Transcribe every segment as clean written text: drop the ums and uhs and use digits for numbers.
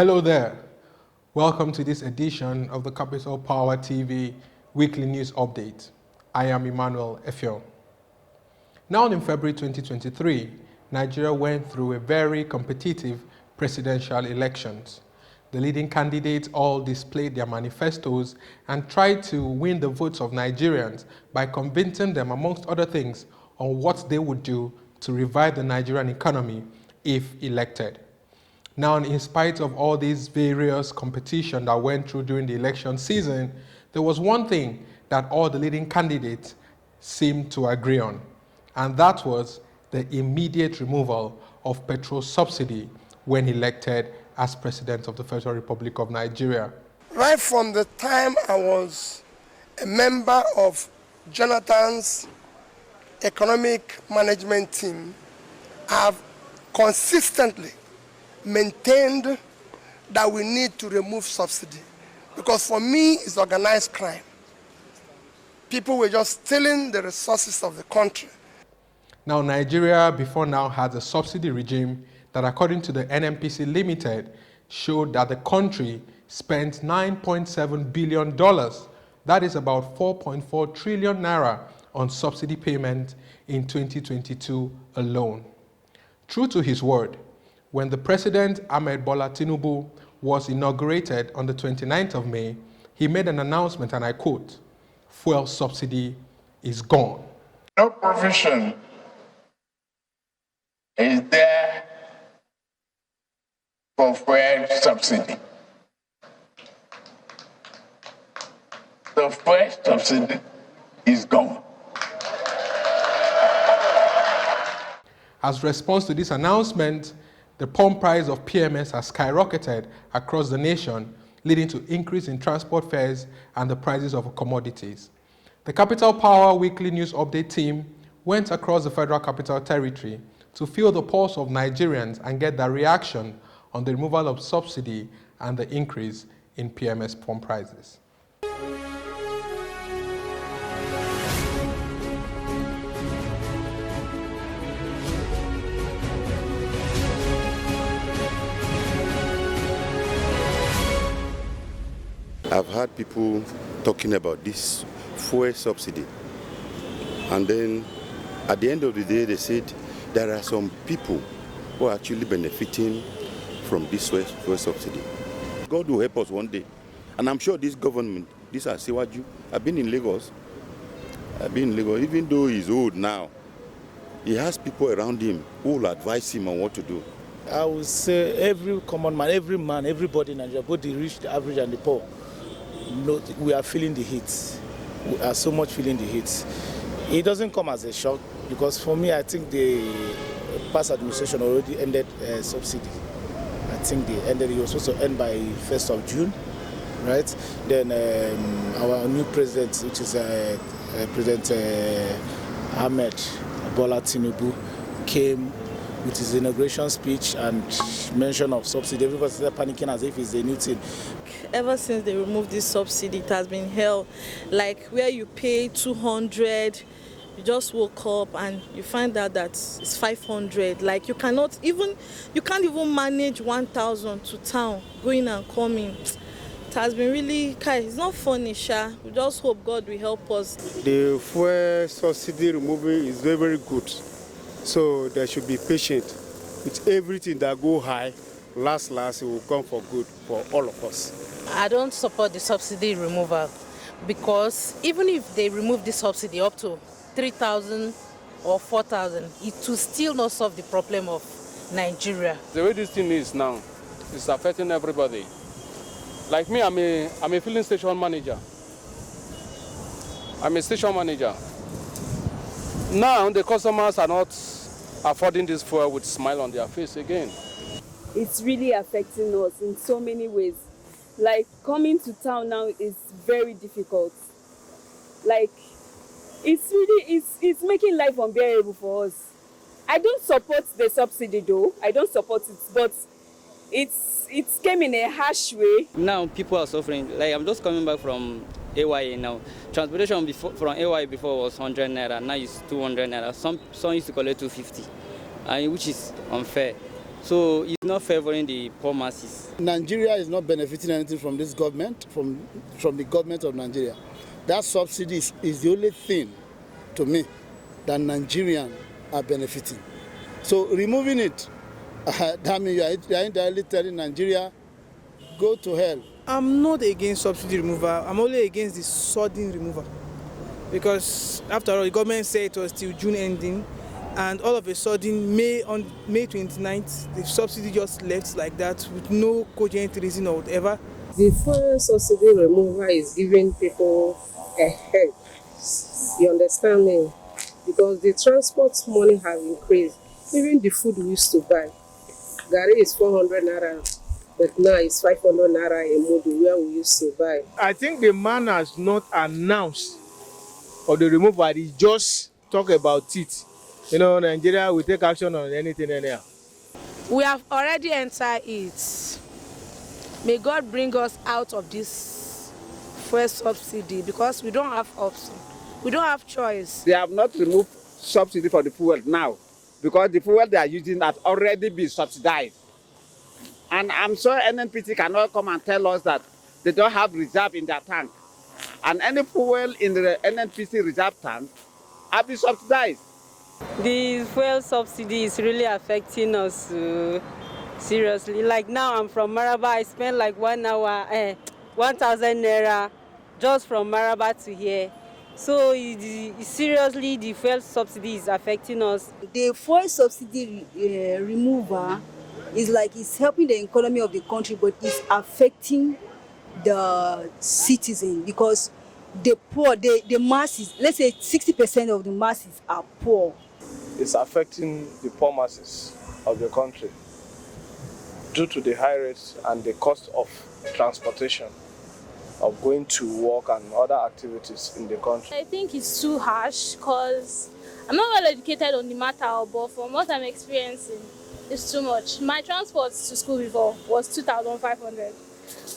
Hello there. Welcome to this edition of the Capital Power TV Weekly News Update. I am Emmanuel Effiong. Now in February 2023, Nigeria went through a very competitive presidential elections. The leading candidates all displayed their manifestos and tried to win the votes of Nigerians by convincing them, amongst other things, on what they would do to revive the Nigerian economy if elected. Now, in spite of all these various competition that went through during the election season, there was one thing that all the leading candidates seemed to agree on, and that was the immediate removal of petrol subsidy when elected as President of the Federal Republic of Nigeria. Right from the time I was a member of Jonathan's economic management team, I have consistently maintained that we need to remove subsidy, because for me it's organized crime. People were just stealing the resources of the country. Now, Nigeria before now has a subsidy regime that, according to the NNPC Limited, showed that the country spent $9.7 billion, that is about 4.4 trillion naira, on subsidy payment in 2022 alone. True to his word, when the President Ahmed Bola Tinubu was inaugurated on the 29th of May, he made an announcement, and I quote, "Fuel subsidy is gone." No provision is there for fuel subsidy. The fuel subsidy is gone. As response to this announcement, the pump price of PMS has skyrocketed across the nation, leading to increase in transport fares and the prices of commodities. The Capital Power Weekly News Update team went across the Federal Capital Territory to feel the pulse of Nigerians and get their reaction on the removal of subsidy and the increase in PMS pump prices. I've heard people talking about this fuel subsidy, and then at the end of the day they said there are some people who are actually benefiting from this fuel subsidy. God will help us one day, and I'm sure this government, this Asiwaju, I've been in Lagos, even though he's old now, he has people around him who will advise him on what to do. I would say every common man, everybody in Nigeria, both the rich, the average and the poor, we are feeling the heat. We are so much feeling the heat. It doesn't come as a shock, because for me, I think the past administration already ended subsidy. I think they ended. It was supposed to end by 1st of June, right? Then our new president, which is President Ahmed Bola Tinubu, came with his inauguration speech and mention of subsidy. Everybody started panicking as if it's a new thing. Ever since they removed this subsidy, it has been hell. Like where you pay 200, you just woke up and you find out that it's 500. Like you can't even manage 1,000 to town, going and coming. It has been really, it's not funny, Sha. We just hope God will help us. The fuel subsidy removal is very, very good. So there should be patient with everything that go high. Last, it will come for good for all of us. I don't support the subsidy removal, because even if they remove the subsidy up to 3,000 or 4,000, it will still not solve the problem of Nigeria. The way this thing is now, it's affecting everybody. Like me, I'm a filling station manager. I'm a station manager. Now the customers are not affording this fuel with a smile on their face again. It's really affecting us in so many ways. Like coming to town now is very difficult. Like it's making life unbearable for us. I don't support the subsidy though. I don't support it, but it came in a harsh way. Now people are suffering. Like I'm just coming back from AYA now. Transportation from AYA before was 100 naira, now it's 200 naira. Some used to collect 250, which is unfair. So it's not favoring the poor masses. Nigeria is not benefiting anything from this government, from the government of Nigeria. That subsidy is the only thing, to me, that Nigerians are benefiting. So removing it, that means you are indirectly telling Nigeria, go to hell. I'm not against subsidy removal. I'm only against the sudden removal. Because after all, the government said it was till June ending, and all of a sudden, on May 29th, the subsidy just left like that with no cogent reason or whatever. The fuel subsidy removal is giving people a help. You understand me? Because the transport money have increased. Even the food we used to buy, Gari is 400 naira, but now it's 500 naira a model where we used to buy. I think the man has not announced of the removal. He just talk about it. You know, Nigeria will take action on anything anyhow. We have already entered it. May God bring us out of this fuel subsidy because we don't have option. We don't have choice. They have not removed subsidy for the fuel now because the fuel they are using has already been subsidized. And I'm sure NNPC cannot come and tell us that they don't have reserve in their tank. And any fuel in the NNPC reserve tank have been subsidized. The fuel subsidy is really affecting us seriously. Like now I'm from Maraba, I spend like 1 hour, 1,000 naira just from Maraba to here. So seriously, the fuel subsidy is affecting us. The fuel subsidy removal is like it's helping the economy of the country, but it's affecting the citizen because the poor, the masses, let's say 60% of the masses are poor. It's affecting the poor masses of the country due to the high rates and the cost of transportation, of going to work and other activities in the country. I think it's too harsh because I'm not well educated on the matter, but from what I'm experiencing, it's too much. My transport to school before was 2,500,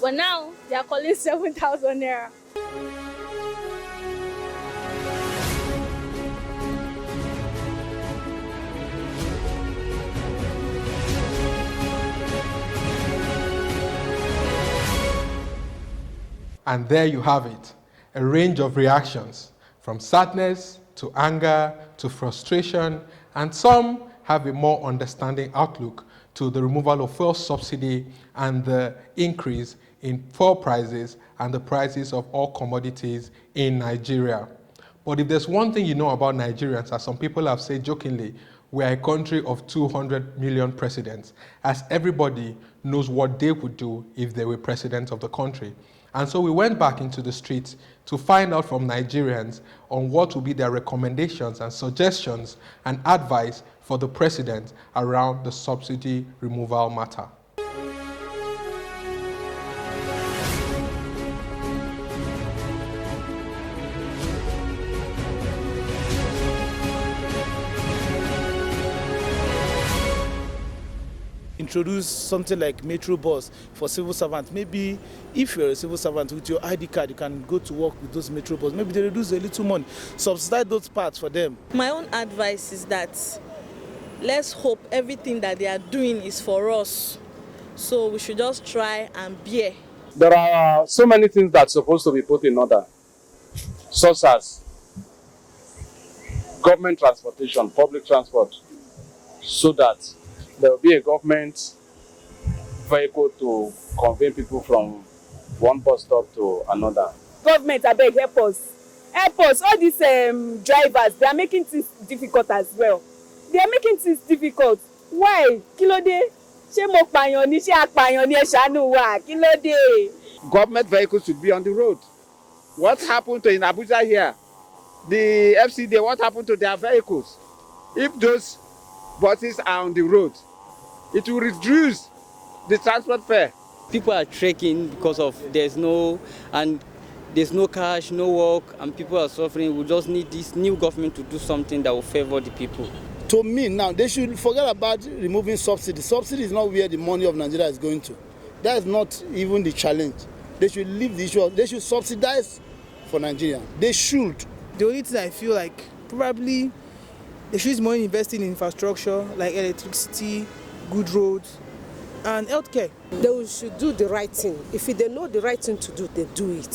but now they are calling 7,000 naira. And there you have it, a range of reactions, from sadness to anger to frustration, and some have a more understanding outlook to the removal of fuel subsidy and the increase in fuel prices and the prices of all commodities in Nigeria. But if there's one thing you know about Nigerians, as some people have said jokingly, we are a country of 200 million presidents, as everybody knows what they would do if they were president of the country. And so we went back into the streets to find out from Nigerians on what will be their recommendations and suggestions and advice for the president around the subsidy removal matter. Introduce something like Metro bus for civil servants. Maybe if you're a civil servant with your ID card, you can go to work with those Metro bus. Maybe they reduce a little money, subsidize those parts for them. My own advice is that let's hope everything that they are doing is for us. So we should just try and bear. There are so many things that's supposed to be put in order, such as government transportation, public transport, so that there will be a government vehicle to convey people from one bus stop to another. Government, I beg, help us. Help us. All these drivers, they are making things difficult as well. They are making things difficult. Why? Kílódé? Ṣé mo pààyàn ni, ṣé apààyàn ni ẹ ṣàánú wa? Kílódé? Government vehicles should be on the road. What happened to in Abuja here? The FCD, what happened to their vehicles? If those buses are on the road, it will reduce the transport fare. People are trekking because of there's no cash, no work, and people are suffering. We just need this new government to do something that will favor the people. To me now, they should forget about removing subsidy. Subsidy is not where the money of Nigeria is going to. That is not even the challenge. They should leave the issue. They should subsidize for Nigeria. They should. The only thing I feel like probably they should use money investing in infrastructure like electricity, good roads, and healthcare. They should do the right thing. If they know the right thing to do, they do it,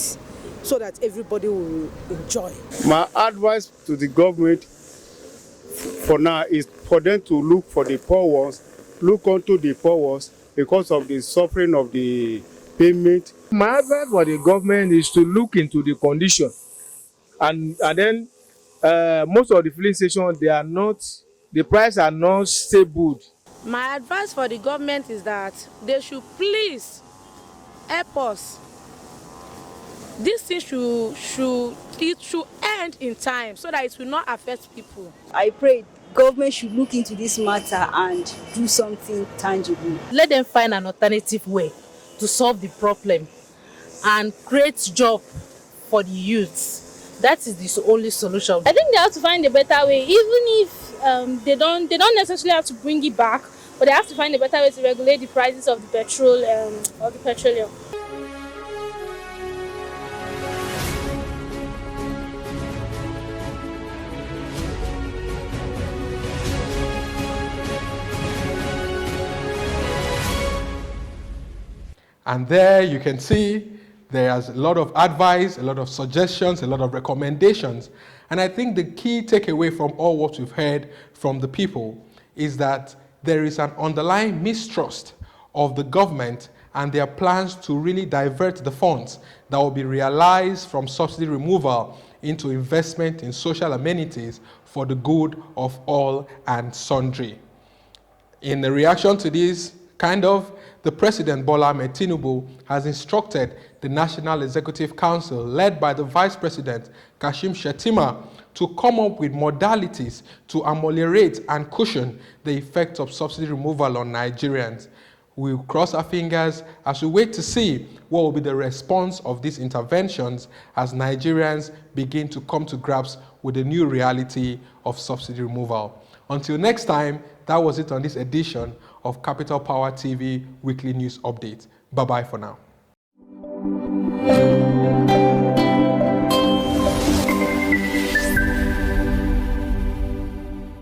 so that everybody will enjoy. My advice to the government for now is for them to look for the poor ones, look onto the poor ones because of the suffering of the payment. My advice for the government is to look into the condition, and then most of the filling stations, the price are not stable. My advice for the government is that they should please help us. This thing should end in time so that it will not affect people. I pray government should look into this matter and do something tangible. Let them find an alternative way to solve the problem and create job for the youths. That is the only solution. I think they have to find a better way, even if they don't necessarily have to bring it back, but they have to find a better way to regulate the prices of the petrol or the petroleum. And there you can see there's a lot of advice, a lot of suggestions, a lot of recommendations. And I think the key takeaway from all what we've heard from the people is that there is an underlying mistrust of the government and their plans to really divert the funds that will be realized from subsidy removal into investment in social amenities for the good of all and sundry. In the reaction to this, the President Bola Ahmed Tinubu has instructed the National Executive Council, led by the Vice President Kashim Shettima, to come up with modalities to ameliorate and cushion the effect of subsidy removal on Nigerians. We'll cross our fingers as we wait to see what will be the response of these interventions as Nigerians begin to come to grips with the new reality of subsidy removal. Until next time, that was it on this edition of Capital Power TV Weekly News Update. Bye-bye for now.